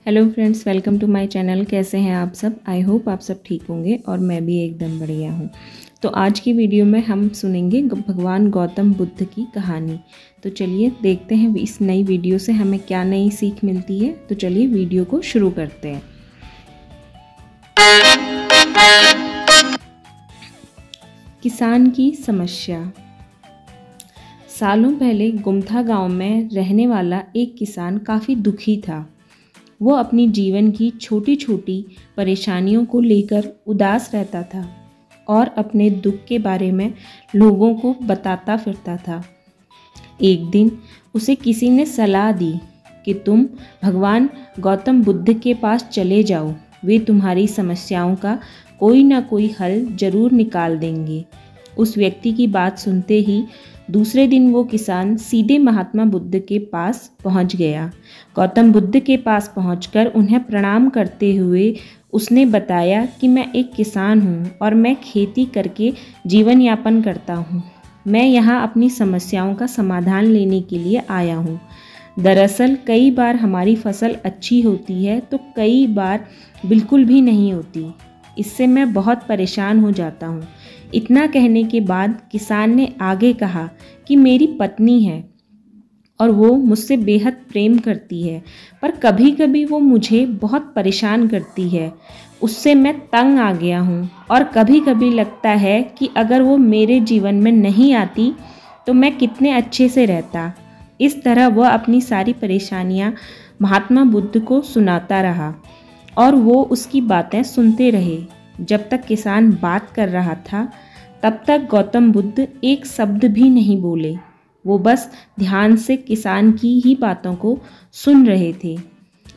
Hello friends, welcome to my channel. कैसे हैं आप सब? आई होप आप सब ठीक होंगे और मैं भी एकदम बढ़िया हूँ। तो आज की वीडियो में हम सुनेंगे भगवान गौतम बुद्ध की कहानी। तो चलिए देखते हैं इस नई वीडियो से हमें क्या नई सीख मिलती है। तो चलिए वीडियो को शुरू करते हैं। किसान की समस्या। सालों पहले गुमथा गांव में रहने वाला एक किसान काफ़ी दुखी था। वो अपनी जीवन की छोटी छोटी परेशानियों को लेकर उदास रहता था और अपने दुख के बारे में लोगों को बताता फिरता था। एक दिन उसे किसी ने सलाह दी कि तुम भगवान गौतम बुद्ध के पास चले जाओ, वे तुम्हारी समस्याओं का कोई ना कोई हल जरूर निकाल देंगे। उस व्यक्ति की बात सुनते ही दूसरे दिन वो किसान सीधे महात्मा बुद्ध के पास पहुंच गया। गौतम बुद्ध के पास पहुंचकर उन्हें प्रणाम करते हुए उसने बताया कि मैं एक किसान हूं और मैं खेती करके जीवन यापन करता हूं। मैं यहाँ अपनी समस्याओं का समाधान लेने के लिए आया हूँ। दरअसल कई बार हमारी फसल अच्छी होती है तो कई बार बिल्कुल भी नहीं होती। इससे मैं बहुत परेशान हो जाता हूँ। इतना कहने के बाद किसान ने आगे कहा कि मेरी पत्नी है और वो मुझसे बेहद प्रेम करती है, पर कभी कभी वो मुझे बहुत परेशान करती है। उससे मैं तंग आ गया हूँ और कभी कभी लगता है कि अगर वो मेरे जीवन में नहीं आती तो मैं कितने अच्छे से रहता। इस तरह वह अपनी सारी परेशानियाँ महात्मा बुद्ध को सुनाता रहा और वो उसकी बातें सुनते रहे। जब तक किसान बात कर रहा था तब तक गौतम बुद्ध एक शब्द भी नहीं बोले। वो बस ध्यान से किसान की ही बातों को सुन रहे थे।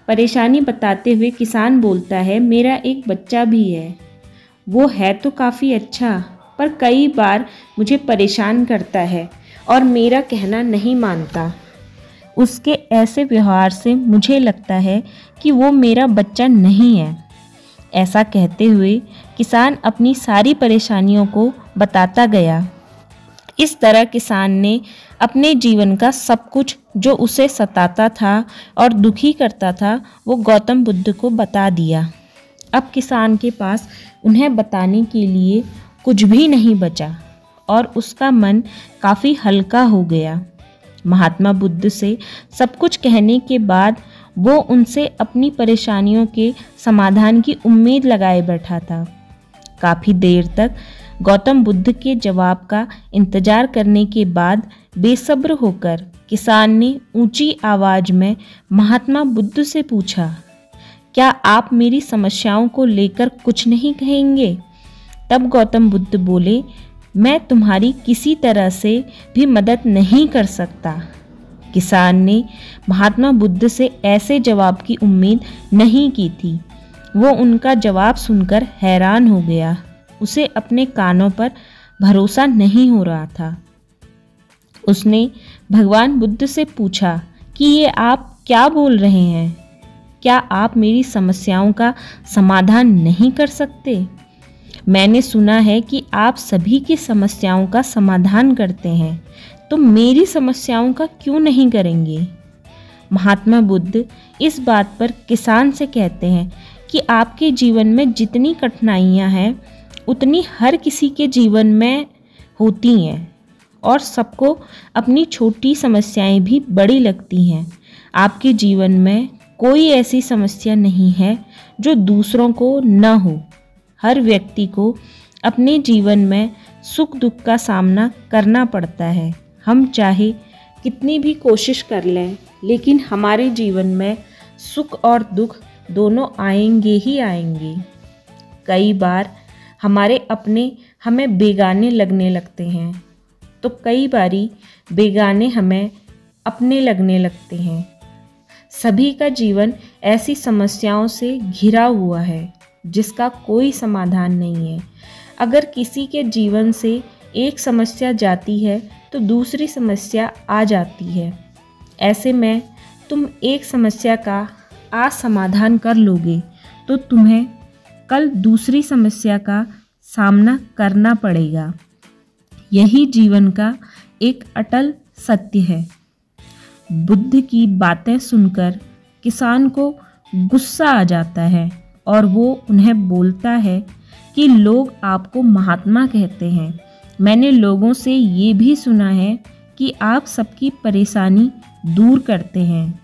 परेशानी बताते हुए किसान बोलता है, मेरा एक बच्चा भी है। वो है तो काफ़ी अच्छा, पर कई बार मुझे परेशान करता है और मेरा कहना नहीं मानता। उसके ऐसे व्यवहार से मुझे लगता है कि वो मेरा बच्चा नहीं है। ऐसा कहते हुए किसान अपनी सारी परेशानियों को बताता गया। इस तरह किसान ने अपने जीवन का सब कुछ जो उसे सताता था और दुखी करता था वो गौतम बुद्ध को बता दिया। अब किसान के पास उन्हें बताने के लिए कुछ भी नहीं बचा और उसका मन काफ़ी हल्का हो गया। महात्मा बुद्ध से सब कुछ कहने के बाद वो उनसे अपनी परेशानियों के समाधान की उम्मीद लगाए बैठा था। काफ़ी देर तक गौतम बुद्ध के जवाब का इंतजार करने के बाद बेसब्र होकर किसान ने ऊंची आवाज़ में महात्मा बुद्ध से पूछा, क्या आप मेरी समस्याओं को लेकर कुछ नहीं कहेंगे? तब गौतम बुद्ध बोले, मैं तुम्हारी किसी तरह से भी मदद नहीं कर सकता। किसान ने महात्मा बुद्ध से ऐसे जवाब की उम्मीद नहीं की थी। वो उनका जवाब सुनकर हैरान हो गया। उसे अपने कानों पर भरोसा नहीं हो रहा था। उसने भगवान बुद्ध से पूछा कि ये आप क्या बोल रहे हैं? क्या आप मेरी समस्याओं का समाधान नहीं कर सकते? मैंने सुना है कि आप सभी की समस्याओं का समाधान करते हैं, तो मेरी समस्याओं का क्यों नहीं करेंगे? महात्मा बुद्ध इस बात पर किसान से कहते हैं कि आपके जीवन में जितनी कठिनाइयां हैं उतनी हर किसी के जीवन में होती हैं और सबको अपनी छोटी समस्याएं भी बड़ी लगती हैं। आपके जीवन में कोई ऐसी समस्या नहीं है जो दूसरों को न हो। हर व्यक्ति को अपने जीवन में सुख दुख का सामना करना पड़ता है। हम चाहे कितनी भी कोशिश कर लें, लेकिन हमारे जीवन में सुख और दुख दोनों आएंगे ही आएंगे। कई बार हमारे अपने हमें बेगाने लगने लगते हैं, तो कई बारी बेगाने हमें अपने लगने लगते हैं। सभी का जीवन ऐसी समस्याओं से घिरा हुआ है जिसका कोई समाधान नहीं है। अगर किसी के जीवन से एक समस्या जाती है तो दूसरी समस्या आ जाती है। ऐसे में तुम एक समस्या का आज समाधान कर लोगे तो तुम्हें कल दूसरी समस्या का सामना करना पड़ेगा। यही जीवन का एक अटल सत्य है। बुद्ध की बातें सुनकर किसान को गुस्सा आ जाता है और वो उन्हें बोलता है कि लोग आपको महात्मा कहते हैं। मैंने लोगों से ये भी सुना है कि आप सबकी परेशानी दूर करते हैं,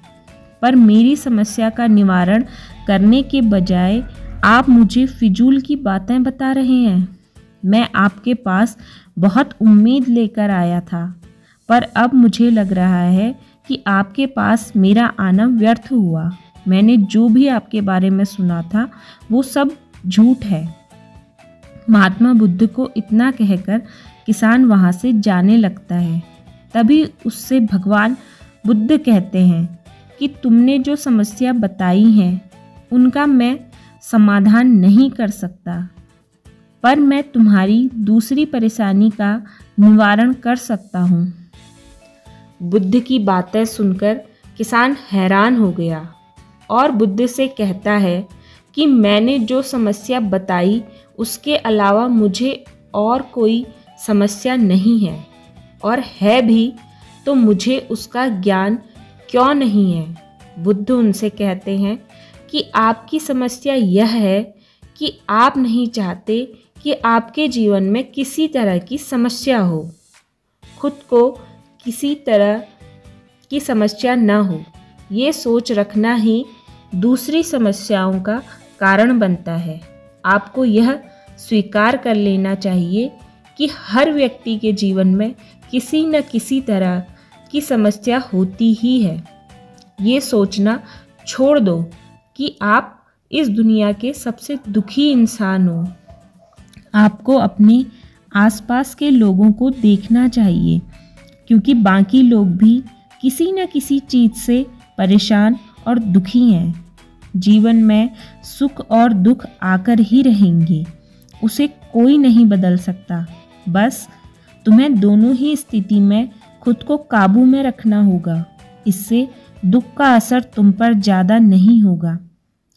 पर मेरी समस्या का निवारण करने के बजाय आप मुझे फिजूल की बातें बता रहे हैं। मैं आपके पास बहुत उम्मीद लेकर आया था, पर अब मुझे लग रहा है कि आपके पास मेरा आना व्यर्थ हुआ। मैंने जो भी आपके बारे में सुना था वो सब झूठ है। महात्मा बुद्ध को इतना कहकर किसान वहाँ से जाने लगता है। तभी उससे भगवान बुद्ध कहते हैं कि तुमने जो समस्या बताई है उनका मैं समाधान नहीं कर सकता, पर मैं तुम्हारी दूसरी परेशानी का निवारण कर सकता हूँ। बुद्ध की बातें सुनकर किसान हैरान हो गया और बुद्ध से कहता है कि मैंने जो समस्या बताई उसके अलावा मुझे और कोई समस्या नहीं है, और है भी तो मुझे उसका ज्ञान क्यों नहीं है। बुद्ध उनसे कहते हैं कि आपकी समस्या यह है कि आप नहीं चाहते कि आपके जीवन में किसी तरह की समस्या हो, खुद को किसी तरह की समस्या न हो। ये सोच रखना ही दूसरी समस्याओं का कारण बनता है। आपको यह स्वीकार कर लेना चाहिए कि हर व्यक्ति के जीवन में किसी न किसी तरह की समस्या होती ही है। ये सोचना छोड़ दो कि आप इस दुनिया के सबसे दुखी इंसान हो। आपको अपने आसपास के लोगों को देखना चाहिए, क्योंकि बाकी लोग भी किसी न किसी चीज़ से परेशान और दुखी हैं। जीवन में सुख और दुख आकर ही रहेंगे, उसे कोई नहीं बदल सकता। बस तुम्हें दोनों ही स्थिति में खुद को काबू में रखना होगा। इससे दुख का असर तुम पर ज़्यादा नहीं होगा।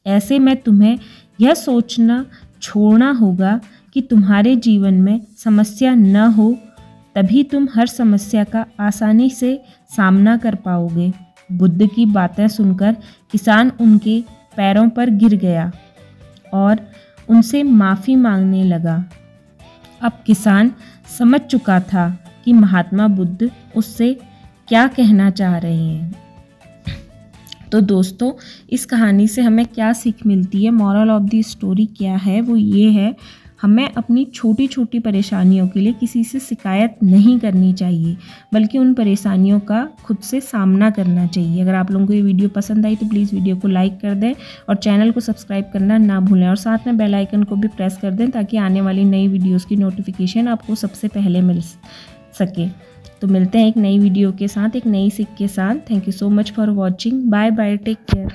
ऐसे में तुम्हें यह सोचना छोड़ना होगा कि तुम्हारे जीवन में समस्या न हो, तभी तुम हर समस्या का आसानी से सामना कर पाओगे। बुद्ध की बातें सुनकर किसान उनके पैरों पर गिर गया और उनसे माफ़ी मांगने लगा। अब किसान समझ चुका था कि महात्मा बुद्ध उससे क्या कहना चाह रहे हैं। तो दोस्तों, इस कहानी से हमें क्या सीख मिलती है, मॉरल ऑफ द स्टोरी क्या है, वो ये है, हमें अपनी छोटी छोटी परेशानियों के लिए किसी से शिकायत नहीं करनी चाहिए, बल्कि उन परेशानियों का खुद से सामना करना चाहिए। अगर आप लोगों को ये वीडियो पसंद आई तो प्लीज़ वीडियो को लाइक कर दें और चैनल को सब्सक्राइब करना ना भूलें, और साथ में बेल आइकन को भी प्रेस कर दें ताकि आने वाली नई वीडियोस की नोटिफिकेशन आपको सबसे पहले मिल सके। तो मिलते हैं एक नई वीडियो के साथ, एक नई सीख के साथ। Thank you so much for watching. Bye bye, take care.